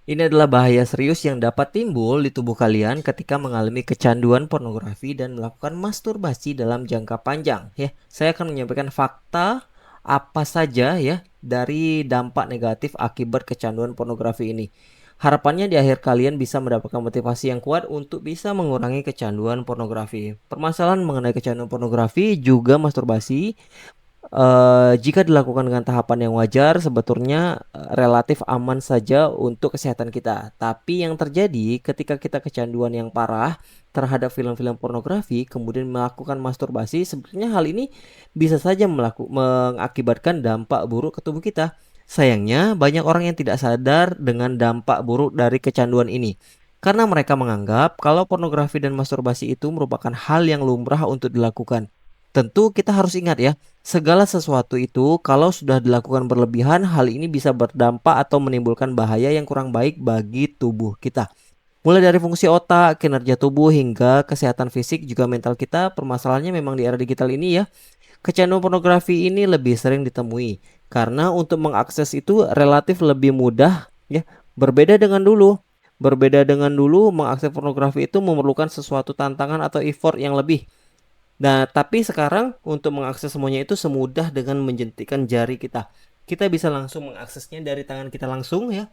Ini adalah bahaya serius yang dapat timbul di tubuh kalian ketika mengalami kecanduan pornografi dan melakukan masturbasi dalam jangka panjang. Ya, saya akan menyampaikan fakta apa saja ya dari dampak negatif akibat kecanduan pornografi ini. Harapannya di akhir kalian bisa mendapatkan motivasi yang kuat untuk bisa mengurangi kecanduan pornografi. Permasalahan mengenai kecanduan pornografi juga masturbasi jika dilakukan dengan tahapan yang wajar, sebetulnya relatif aman saja untuk kesehatan kita. Tapi yang terjadi ketika kita kecanduan yang parah terhadap film-film pornografi, kemudian melakukan masturbasi, sebetulnya hal ini bisa saja mengakibatkan dampak buruk ke tubuh kita. Sayangnya, banyak orang yang tidak sadar dengan dampak buruk dari kecanduan ini. Karena mereka menganggap kalau pornografi dan masturbasi itu merupakan hal yang lumrah untuk dilakukan. Tentu kita harus ingat ya, segala sesuatu itu kalau sudah dilakukan berlebihan, hal ini bisa berdampak atau menimbulkan bahaya yang kurang baik bagi tubuh kita. Mulai dari fungsi otak, kinerja tubuh, hingga kesehatan fisik juga mental kita. Permasalahannya memang di era digital ini ya, kecanduan pornografi ini lebih sering ditemui. Karena untuk mengakses itu relatif lebih mudah ya, berbeda dengan dulu. Berbeda dengan dulu, mengakses pornografi itu memerlukan sesuatu tantangan atau effort yang lebih. Nah, tapi sekarang untuk mengakses semuanya itu semudah dengan menjentikkan jari kita. Kita bisa langsung mengaksesnya dari tangan kita langsung ya.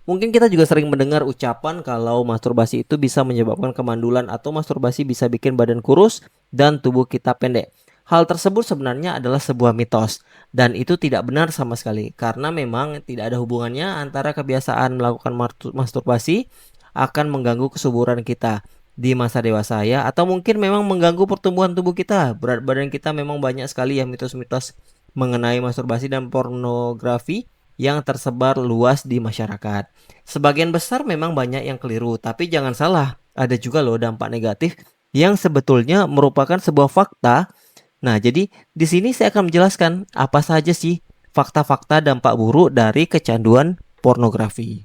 Mungkin kita juga sering mendengar ucapan kalau masturbasi itu bisa menyebabkan kemandulan atau masturbasi bisa bikin badan kurus dan tubuh kita pendek. Hal tersebut sebenarnya adalah sebuah mitos dan itu tidak benar sama sekali karena memang tidak ada hubungannya antara kebiasaan melakukan masturbasi akan mengganggu kesuburan kita di masa dewasa ya, atau mungkin memang mengganggu pertumbuhan tubuh kita. Berat badan kita memang banyak sekali ya mitos-mitos mengenai masturbasi dan pornografi yang tersebar luas di masyarakat. Sebagian besar memang banyak yang keliru, tapi jangan salah, ada juga loh dampak negatif yang sebetulnya merupakan sebuah fakta. Nah, jadi di sini saya akan menjelaskan apa saja sih fakta-fakta dampak buruk dari kecanduan pornografi.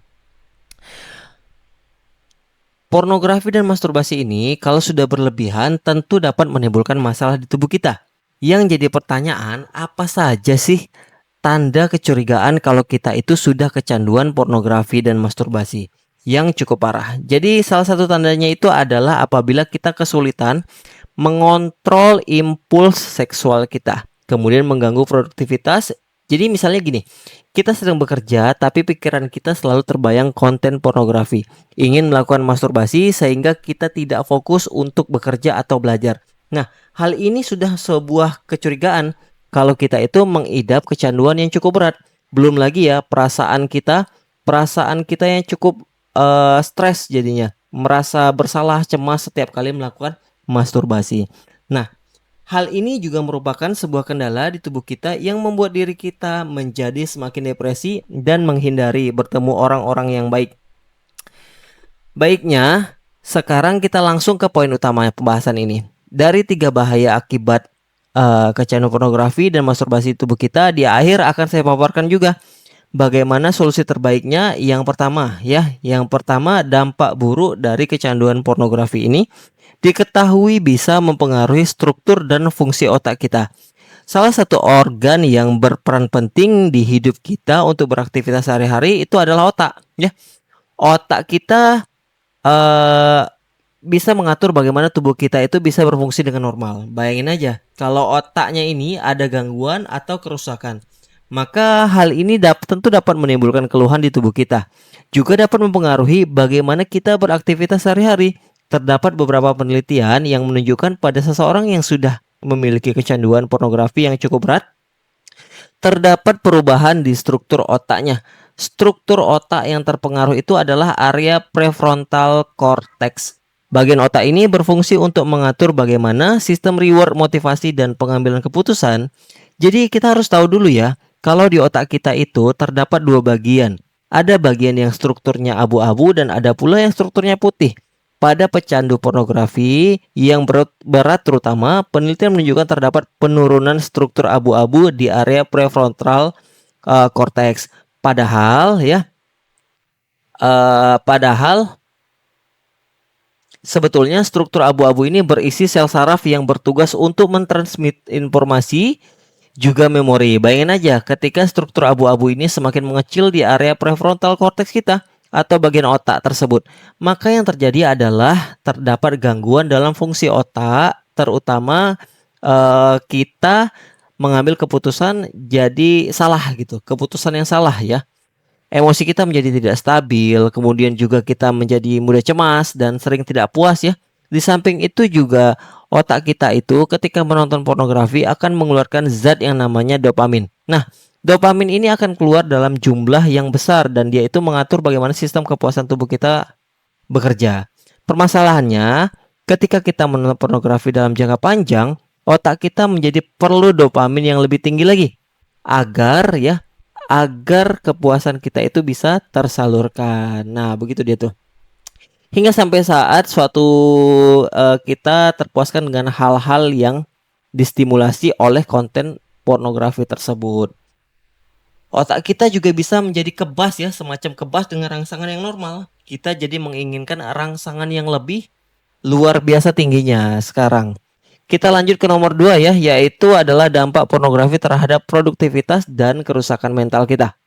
Pornografi dan masturbasi ini kalau sudah berlebihan tentu dapat menimbulkan masalah di tubuh kita. Yang jadi pertanyaan, apa saja sih tanda kecurigaan kalau kita itu sudah kecanduan pornografi dan masturbasi yang cukup parah? Jadi salah satu tandanya itu adalah apabila kita kesulitan mengontrol impuls seksual kita, kemudian mengganggu produktivitas. Jadi misalnya gini, kita sedang bekerja tapi pikiran kita selalu terbayang konten pornografi. Ingin melakukan masturbasi sehingga kita tidak fokus untuk bekerja atau belajar. Nah, hal ini sudah sebuah kecurigaan kalau kita itu mengidap kecanduan yang cukup berat. Belum lagi ya perasaan kita yang cukup stres jadinya, merasa bersalah, cemas setiap kali melakukan masturbasi. Nah, hal ini juga merupakan sebuah kendala di tubuh kita yang membuat diri kita menjadi semakin depresi dan menghindari bertemu orang-orang yang baik. Baiknya, sekarang kita langsung ke poin utama pembahasan ini. Dari 3 bahaya akibat kecanduan pornografi dan masturbasi tubuh kita, di akhir akan saya paparkan juga bagaimana solusi terbaiknya. Yang pertama dampak buruk dari kecanduan pornografi ini diketahui bisa mempengaruhi struktur dan fungsi otak kita. Salah satu organ yang berperan penting di hidup kita untuk beraktivitas sehari-hari itu adalah otak, ya. Otak kita eh, bisa mengatur bagaimana tubuh kita itu bisa berfungsi dengan normal. Bayangin aja, kalau otaknya ini ada gangguan atau kerusakan, maka hal ini tentu dapat menimbulkan keluhan di tubuh kita. Juga dapat mempengaruhi bagaimana kita beraktivitas sehari-hari. Terdapat beberapa penelitian yang menunjukkan pada seseorang yang sudah memiliki kecanduan pornografi yang cukup berat, terdapat perubahan di struktur otaknya. Struktur otak yang terpengaruh itu adalah area prefrontal cortex. Bagian otak ini berfungsi untuk mengatur bagaimana sistem reward, motivasi, dan pengambilan keputusan. Jadi kita harus tahu dulu ya, kalau di otak kita itu terdapat 2 bagian. Ada bagian yang strukturnya abu-abu dan ada pula yang strukturnya putih. Pada pecandu pornografi yang berat terutama, penelitian menunjukkan terdapat penurunan struktur abu-abu di area prefrontal cortex. Padahal sebetulnya struktur abu-abu ini berisi sel saraf yang bertugas untuk mentransmit informasi juga memori. Bayangin aja ketika struktur abu-abu ini semakin mengecil di area prefrontal cortex kita, atau bagian otak tersebut. Maka yang terjadi adalah terdapat gangguan dalam fungsi otak, terutama kita mengambil keputusan jadi salah gitu, keputusan yang salah ya. Emosi kita menjadi tidak stabil, kemudian juga kita menjadi mudah cemas dan sering tidak puas ya. Di samping itu juga otak kita itu ketika menonton pornografi akan mengeluarkan zat yang namanya dopamin. Nah, dopamin ini akan keluar dalam jumlah yang besar dan dia itu mengatur bagaimana sistem kepuasan tubuh kita bekerja. Permasalahannya, ketika kita menonton pornografi dalam jangka panjang, otak kita menjadi perlu dopamin yang lebih tinggi lagi agar kepuasan kita itu bisa tersalurkan. Nah, begitu dia tuh. Hingga sampai saat suatu kita terpuaskan dengan hal-hal yang distimulasi oleh konten pornografi tersebut. Otak kita juga bisa menjadi kebas ya, semacam kebas dengan rangsangan yang normal. Kita jadi menginginkan rangsangan yang lebih luar biasa tingginya sekarang. Kita lanjut ke nomor 2 ya, yaitu adalah dampak pornografi terhadap produktivitas dan kerusakan mental kita.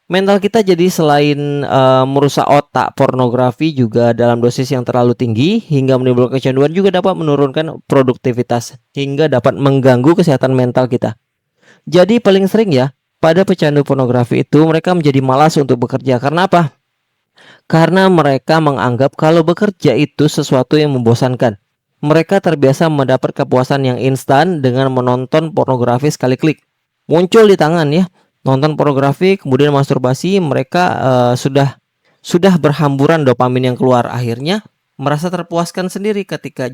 Mental kita jadi selain merusak otak, pornografi juga dalam dosis yang terlalu tinggi hingga menimbulkan kecanduan juga dapat menurunkan produktivitas hingga dapat mengganggu kesehatan mental kita. Jadi paling sering ya, pada pecandu pornografi itu mereka menjadi malas untuk bekerja. Karena apa? Karena mereka menganggap kalau bekerja itu sesuatu yang membosankan. Mereka terbiasa mendapat kepuasan yang instan dengan menonton pornografi sekali klik. Muncul di tangan ya, nonton pornografi kemudian masturbasi, mereka sudah berhamburan dopamin yang keluar, akhirnya merasa terpuaskan sendiri ketika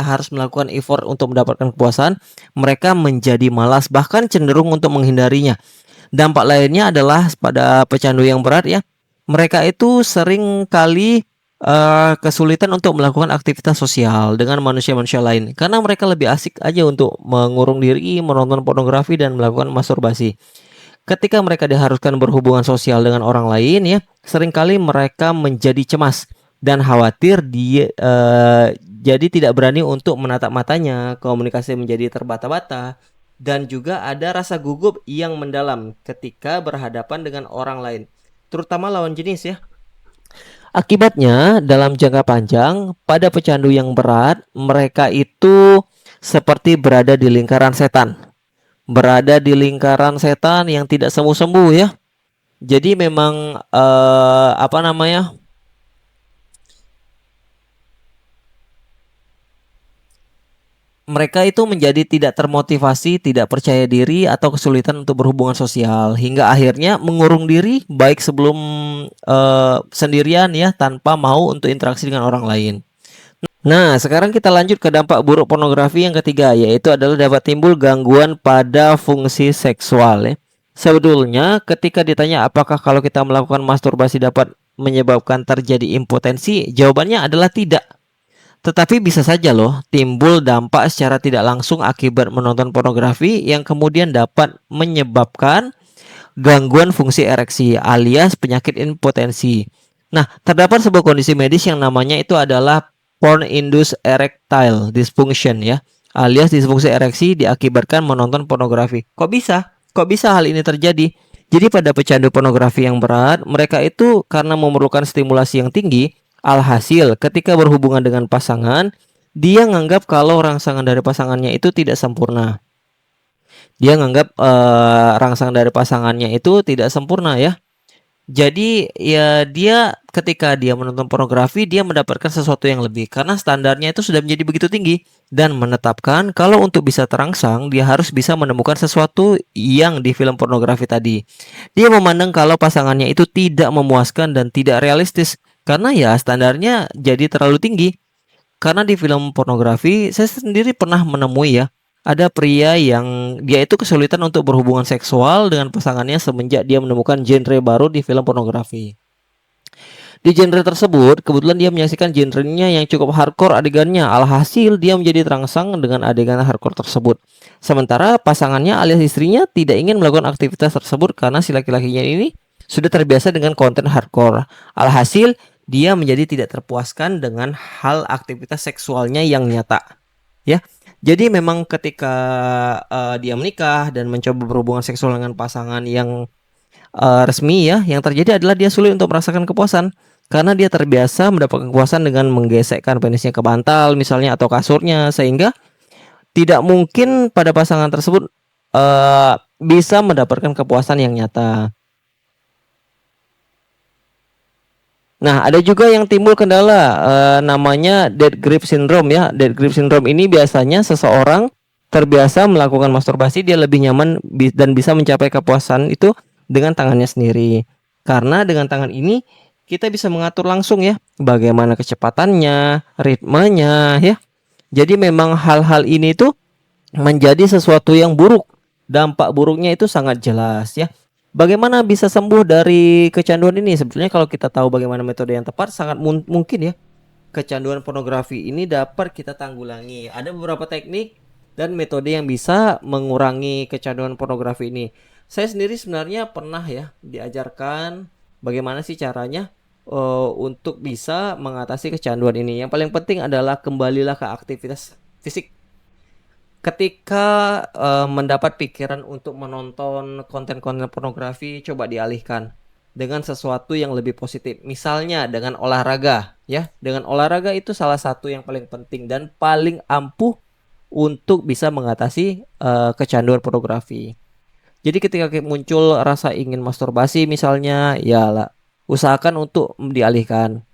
harus melakukan effort untuk mendapatkan kepuasan, mereka menjadi malas bahkan cenderung untuk menghindarinya. Dampak lainnya adalah pada pecandu yang berat ya, mereka itu sering kali kesulitan untuk melakukan aktivitas sosial dengan manusia-manusia lain karena mereka lebih asik aja untuk mengurung diri, menonton pornografi dan melakukan masturbasi. Ketika mereka diharuskan berhubungan sosial dengan orang lain ya, seringkali mereka menjadi cemas dan khawatir jadi tidak berani untuk menatap matanya, komunikasi menjadi terbata-bata dan juga ada rasa gugup yang mendalam ketika berhadapan dengan orang lain, terutama lawan jenis ya. Akibatnya, dalam jangka panjang, pada pecandu yang berat, mereka itu seperti berada di lingkaran setan. Berada di lingkaran setan yang tidak sembuh-sembuh ya. Jadi memang apa namanya? Mereka itu menjadi tidak termotivasi, tidak percaya diri atau kesulitan untuk berhubungan sosial hingga akhirnya mengurung diri baik sebelum sendirian ya tanpa mau untuk interaksi dengan orang lain. Nah, sekarang kita lanjut ke dampak buruk pornografi yang ketiga, yaitu adalah dapat timbul gangguan pada fungsi seksual ya. Sebetulnya ketika ditanya apakah kalau kita melakukan masturbasi dapat menyebabkan terjadi impotensi, jawabannya adalah tidak. Tetapi bisa saja loh timbul dampak secara tidak langsung akibat menonton pornografi yang kemudian dapat menyebabkan gangguan fungsi ereksi alias penyakit impotensi. Nah, terdapat sebuah kondisi medis yang namanya itu adalah porn-induced erectile dysfunction ya, alias disfungsi ereksi diakibatkan menonton pornografi. Kok bisa? Kok bisa hal ini terjadi? Jadi pada pecandu pornografi yang berat, mereka itu karena memerlukan stimulasi yang tinggi, alhasil ketika berhubungan dengan pasangan, dia menganggap kalau rangsangan dari pasangannya itu tidak sempurna. Dia menganggap rangsangan dari pasangannya itu tidak sempurna ya. Jadi ya dia ketika dia menonton pornografi dia mendapatkan sesuatu yang lebih karena standarnya itu sudah menjadi begitu tinggi dan menetapkan kalau untuk bisa terangsang dia harus bisa menemukan sesuatu yang di film pornografi tadi. Dia memandang kalau pasangannya itu tidak memuaskan dan tidak realistis karena ya standarnya jadi terlalu tinggi. Karena di film pornografi saya sendiri pernah menemui ya, ada pria yang dia itu kesulitan untuk berhubungan seksual dengan pasangannya semenjak dia menemukan genre baru di film pornografi. Di genre tersebut, kebetulan dia menyaksikan genrenya yang cukup hardcore adegannya. Alhasil dia menjadi terangsang dengan adegan hardcore tersebut. Sementara pasangannya alias istrinya tidak ingin melakukan aktivitas tersebut karena si laki-lakinya ini sudah terbiasa dengan konten hardcore. Alhasil dia menjadi tidak terpuaskan dengan hal aktivitas seksualnya yang nyata. Ya. Jadi memang ketika dia menikah dan mencoba berhubungan seksual dengan pasangan yang resmi ya, yang terjadi adalah dia sulit untuk merasakan kepuasan karena dia terbiasa mendapatkan kepuasan dengan menggesekkan penisnya ke bantal misalnya atau kasurnya, sehingga tidak mungkin pada pasangan tersebut bisa mendapatkan kepuasan yang nyata. Nah, ada juga yang timbul kendala namanya dead grip syndrome ya. Dead grip syndrome ini biasanya seseorang terbiasa melakukan masturbasi, dia lebih nyaman dan bisa mencapai kepuasan itu dengan tangannya sendiri. Karena dengan tangan ini kita bisa mengatur langsung ya bagaimana kecepatannya, ritmenya ya. Jadi memang hal-hal ini tuh menjadi sesuatu yang buruk. Dampak buruknya itu sangat jelas ya. Bagaimana bisa sembuh dari kecanduan ini? Sebetulnya kalau kita tahu bagaimana metode yang tepat, sangat mungkin ya kecanduan pornografi ini dapat kita tanggulangi. Ada beberapa teknik dan metode yang bisa mengurangi kecanduan pornografi ini. Saya sendiri sebenarnya pernah ya diajarkan bagaimana sih caranya untuk bisa mengatasi kecanduan ini. Yang paling penting adalah kembalilah ke aktivitas fisik. Ketika mendapat pikiran untuk menonton konten-konten pornografi, coba dialihkan dengan sesuatu yang lebih positif. Misalnya dengan olahraga, ya. Dengan olahraga itu salah satu yang paling penting dan paling ampuh untuk bisa mengatasi kecanduan pornografi. Jadi ketika muncul rasa ingin masturbasi misalnya, ya lah, usahakan untuk dialihkan.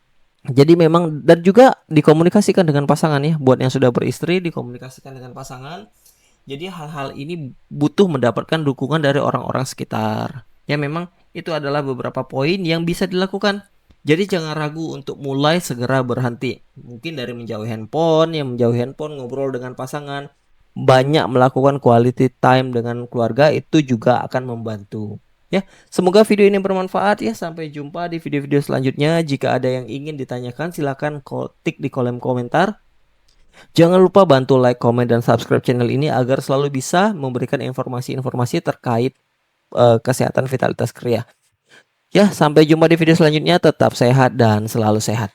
Jadi memang dan juga dikomunikasikan dengan pasangan ya. Buat yang sudah beristri, dikomunikasikan dengan pasangan. Jadi hal-hal ini butuh mendapatkan dukungan dari orang-orang sekitar. Ya memang itu adalah beberapa poin yang bisa dilakukan. Jadi jangan ragu untuk mulai segera berhenti. Mungkin dari menjauhi handphone, ngobrol dengan pasangan, banyak melakukan quality time dengan keluarga itu juga akan membantu. Ya, semoga video ini bermanfaat ya. Sampai jumpa di video-video selanjutnya. Jika ada yang ingin ditanyakan, silakan ketik di kolom komentar. Jangan lupa bantu like, komen, dan subscribe channel ini agar selalu bisa memberikan informasi-informasi terkait kesehatan vitalitas pria. Ya, sampai jumpa di video selanjutnya. Tetap sehat dan selalu sehat.